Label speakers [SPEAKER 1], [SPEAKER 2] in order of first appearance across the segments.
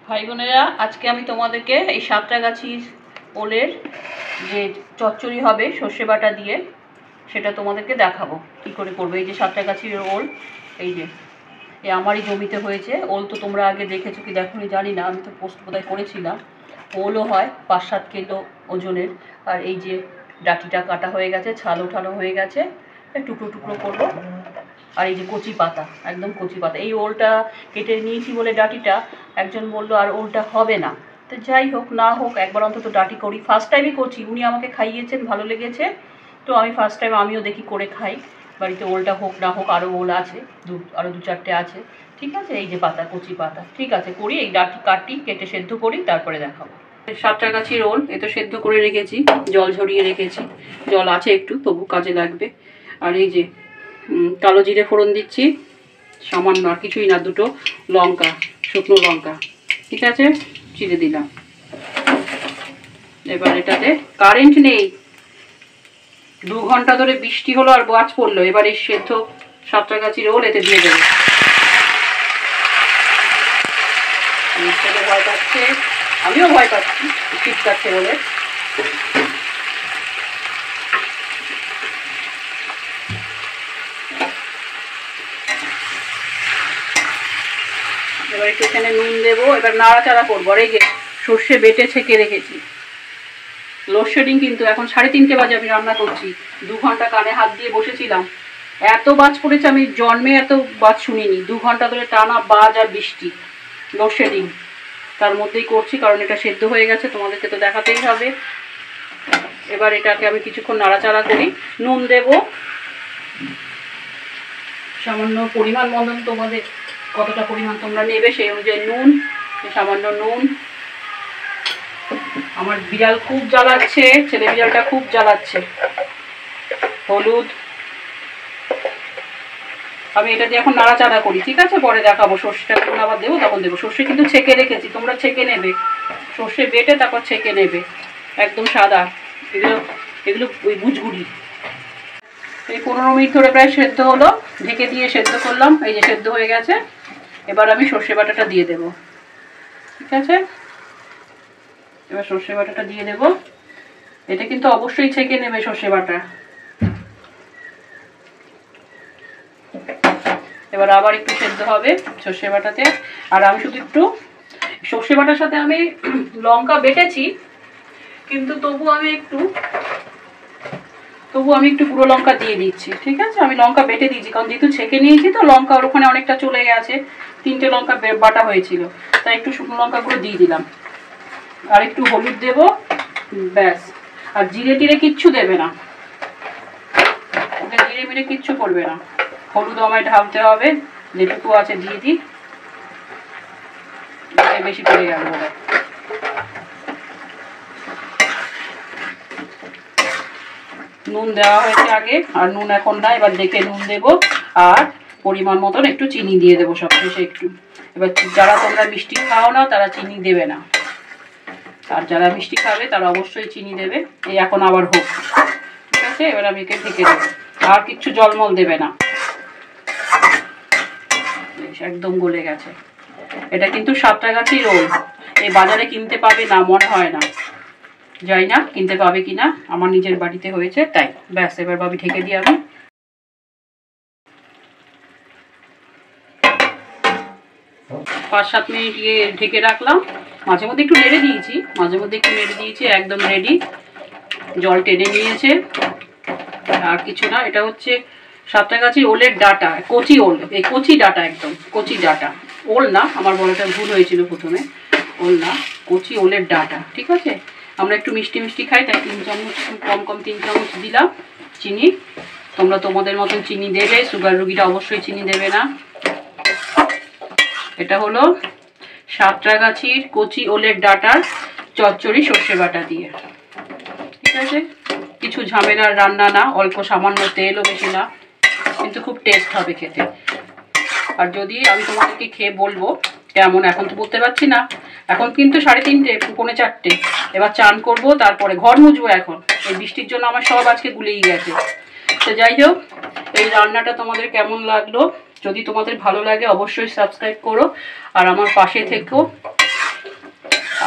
[SPEAKER 1] ভাই বোনেরা, আজকে আমি তোমাদেরকে এই সাঁতরাগাছির ওলের যে চচ্চড়ি হবে সর্ষে বাটা দিয়ে সেটা তোমাদেরকে দেখাবো কি করে করবো। এই যে সাঁতরাগাছির ওল, এই যে আমারই জমিতে হয়েছে ওল। তো তোমরা আগে দেখেছো কি দেখোনি জানি না, আমি তো পোস্ট বোধহয় করেছিলাম। ওলও হয় 5-7 কিলো ওজনের। আর এই যে ডাঁটিটা কাটা হয়ে গেছে, ছাল ওঠানো হয়ে গেছে, টুকরো টুকরো করবো। আর এই যে কচি পাতা, একদম কচি পাতা। এই ওলটা কেটে নিয়েছি বলে ডাঁটিটা একজন বললো আর ওলটা হবে না। তো যাই হোক না হোক, একবার অন্তত ডাঁটি করি। ফার্স্ট টাইমই করছি, উনি আমাকে খাইয়েছেন, ভালো লেগেছে। তো আমি ফার্স্ট টাইম আমিও দেখি করে খাই। বাড়িতে ওলটা হোক না হোক, আরও ওল আছে, আরও 2-4টে আছে। ঠিক আছে, এই যে পাতা, কচি পাতা। ঠিক আছে, করি। এই ডাঁটি কেটে সেদ্ধ করি, তারপরে দেখাবো। সাঁতরাগাছির ওল এ তো সেদ্ধ করে রেখেছি, জল ঝরিয়ে রেখেছি। জল আছে একটু, তবু কাজে লাগবে। আর এই যে কালো জিরে ফোড়ন দিচ্ছি সামান্য, আর কিছুই না, 2টো লঙ্কা, শুকনো লঙ্কা। ঠিক আছে, চিড়ে দিলাম। এবার এটাতে কারেন্ট নেই, 2 ঘন্টা ধরে বৃষ্টি হলো আর বাজ পড়লো। এবার এই সেদ্ধ সাঁতরাগাছির ওল এতে দিয়ে দেবো। ভয় পাচ্ছে, আমিও ভয় পাচ্ছি, শীত কাটছে বলে। এবার একটু এখানে নুন দেবো। এবার নাড়াচাড়া করবো। আর এই যে সর্ষে বেটে ছেঁকে রেখেছি। লোডশেডিং কিন্তু, এখন 3:30 বাজে আমি রান্না করছি। 2 ঘন্টা কানে হাত দিয়ে বসেছিলাম, এত বাজ পড়েছে, আমি জন্মে এত বাজ শুনিনি। 2 ঘন্টা ধরে টানা বাজ আর বৃষ্টি, লোডশেডিং। তার মধ্যেই করছি, কারণ এটা সেদ্ধ হয়ে গেছে, তোমাদেরকে তো দেখাতেই হবে। এবার এটাকে আমি কিছুক্ষণ নাড়াচাড়া করি। নুন দেব সামান্য পরিমাণ মতন, তোমাদের কতটা পরিমাণ তোমরা নেবে সেই অনুযায়ী নুন, সামান্য নুন। আমার বিড়াল খুব জ্বালাচ্ছে, ছেলে বিড়ালটা খুব জ্বালাচ্ছে। হলুদ। আমি এটা দিয়ে এখন নাড়াচাড়া করি। ঠিক আছে, পরে দেখাবো। সর্ষেটা যখন আবার দেবো তখন দেবো। সর্ষে কিন্তু ছেঁকে রেখেছি, তোমরা ছেঁকে নেবে। সর্ষে বেটে তারপর ছেঁকে নেবে, একদম সাদা। এগুলো ওই গুজগুড়ি। এই 15 মিনিট ধরে প্রায় সেদ্ধ হলো, ঢেকে দিয়ে সেদ্ধ করলাম। এই যে সেদ্ধ হয়ে গেছে। এবার আমি সর্ষে বাটাটা দিয়ে দেবো। ঠিক আছে, এবার সর্ষে বাটাটা দিয়ে দেবো। এটা কিন্তু অবশ্যই ছেঁকে নেবে সর্ষে বাটা। এবার আবার একটু সেদ্ধ হবে সর্ষে বাটাতে। আর আমি শুধু একটু সর্ষে বাটার সাথে আমি লঙ্কা বেটেছি, কিন্তু তবু আমি একটু গুঁড়ো লঙ্কা দিয়ে দিচ্ছি। ঠিক আছে, আমি লঙ্কা বেটে দিয়েছি, কারণ যেহেতু ছেঁকে নিয়েছি তো লঙ্কা ওর ওখানে অনেকটা চলে গেছে। 3টে লঙ্কা বাটা হয়েছিল, তাই একটু শুকনো লঙ্কা গুঁড়ো দিয়ে দিলাম। আর একটু হলুদ দেবো, ব্যাস। আর জিরে টিরে কিচ্ছু দেবে না, জিরে মিরে কিচ্ছু করবে না। হলুদও আমায় ঢালতে হবে, যেটুকু আছে দিয়ে দিই। বেশি পড়ে গেল বলে। নুন দেওয়া হয়েছে আগে, আর নুন এখন না, এবার দেখে নুন দেবো। আর পরিমাণ মতন একটু চিনি দিয়ে দেবো সবশেষে একটু। এবার যারা তোমরা মিষ্টি খাও না তারা চিনি দেবে না, আর যারা মিষ্টি খাবে তারা অবশ্যই চিনি দেবে। এই এখন আবার হোক। ঠিক আছে, এবার আমি একে ঢেকে দেবো। আর কিচ্ছু জলমল দেবে না, একদম গলে গেছে। এটা কিন্তু সাঁতরাগাছির ওল, এই বাজারে কিনতে পাবে না মনে হয় না, যাই না কিনতে পাবে কিনা। আমার নিজের বাড়িতে হয়েছে তাই। ব্যাস, এবার ভাবি ঢেকে দিই। আমি 5-7 মিনিট ঢেকে রাখলাম। মাঝে মধ্যে একটু নেড়ে দিয়েছি, একদম রেডি। জল টেনে নিয়েছে, আর কিছু না। এটা হচ্ছে সাঁতরাগাছির ওলের ডাঁটা, কচি ওল। এই কচি ডাঁটা, একদম কচি ডাঁটা। ওল না, আমার বলাটা ভুল হয়েছিল প্রথমে। ওল না, কচি ওলের ডাঁটা। ঠিক আছে, আমরা একটু মিষ্টি মিষ্টি খাই, তাই 3 চামচ, কম 3 চামচ দিলাম চিনি। তোমরা তোমাদের মতন চিনি দেবে, সুগার রুগীরা অবশ্যই চিনি দেবে না। এটা হলো সাঁতরাগাছির কচি ওলের ডাঁটার চচ্চড়ি সর্ষে বাটা দিয়ে। ঠিক আছে, কিছু ঝামেলার রান্না না, অল্প সামান্য তেলও বেশি না, কিন্তু খুব টেস্ট হবে খেতে। আর যদি আমি তোমাদেরকে খেয়ে বলবো কেমন, এখন তো বলতে পারছি না। এখন কিন্তু 3:30, 3:45। এবার চান করব, তারপরে ঘর মুছবো। এখন এই বৃষ্টির জন্য আমার সব আজকে গুলেই গেছে। তো যাই হোক, এই রান্নাটা তোমাদের কেমন লাগলো, যদি তোমাদের ভালো লাগে অবশ্যই সাবস্ক্রাইব করো, আর আমার পাশে থেকো।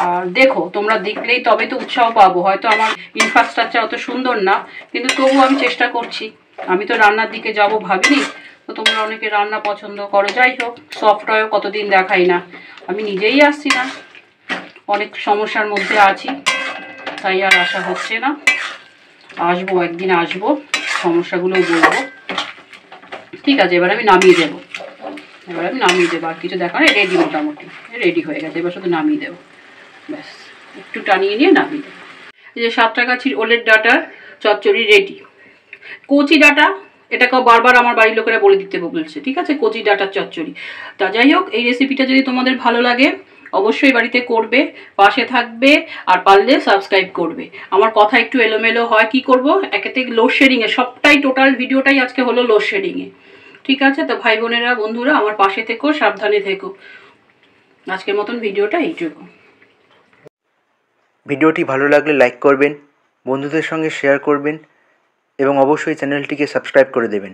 [SPEAKER 1] আর দেখো, তোমরা দেখলেই তবে তো উৎসাহ পাবো। হয়তো আমার ইনফ্রাস্ট্রাকচার অত সুন্দর না, কিন্তু তবুও আমি চেষ্টা করছি। আমি তো রান্নার দিকে যাব ভাবিনি, তো তোমরা অনেকে রান্না পছন্দ করো। যাই হোক, সফটওয়্যার কতদিন দেখাই না, আমি নিজেই আসছি না, অনেক সমস্যার মধ্যে আছি, তাই আর আসা হচ্ছে না। আসবো, একদিন আসবো, সমস্যাগুলো বলবো। ঠিক আছে, এবার আমি নামিয়ে দেবো। আর কিছু দেখা নেই, রেডি, মোটামুটি রেডি হয়ে গেছে। এবার শুধু নামিয়ে দেবো, ব্যাস একটু টানিয়ে নিয়ে নামিয়ে দেবো। এই যে সাঁতরাগাছির ওলের ডাঁটার চচ্চড়ি রেডি। কচি ডাঁটা, এটাকেও বারবার আমার বাড়ির লোকেরা বলে দিতে বলছে, ঠিক আছে, কচি ডাঁটার চচ্চড়ি। তা যাই হোক, এই রেসিপিটা যদি তোমাদের ভালো লাগে অবশ্যই বাড়িতে করবে, পাশে থাকবে, আর পারলে সাবস্ক্রাইব করবে। আমার কথা একটু এলোমেলো হয়, কি করব, একেতে লোডশেডিংয়ে সবটাই, টোটাল ভিডিওটাই আজকে হলো লোডশেডিংয়ে। ঠিক আছে, তো ভাই বোনেরা, বন্ধুরা, আমার পাশে থেকো, সাবধানে থেকো। আজকের মতন ভিডিওটা এইটুকু।
[SPEAKER 2] ভিডিওটি ভালো লাগলে লাইক করবেন, বন্ধুদের সঙ্গে শেয়ার করবেন এবং অবশ্যই চ্যানেলটিকে সাবস্ক্রাইব করে দেবেন।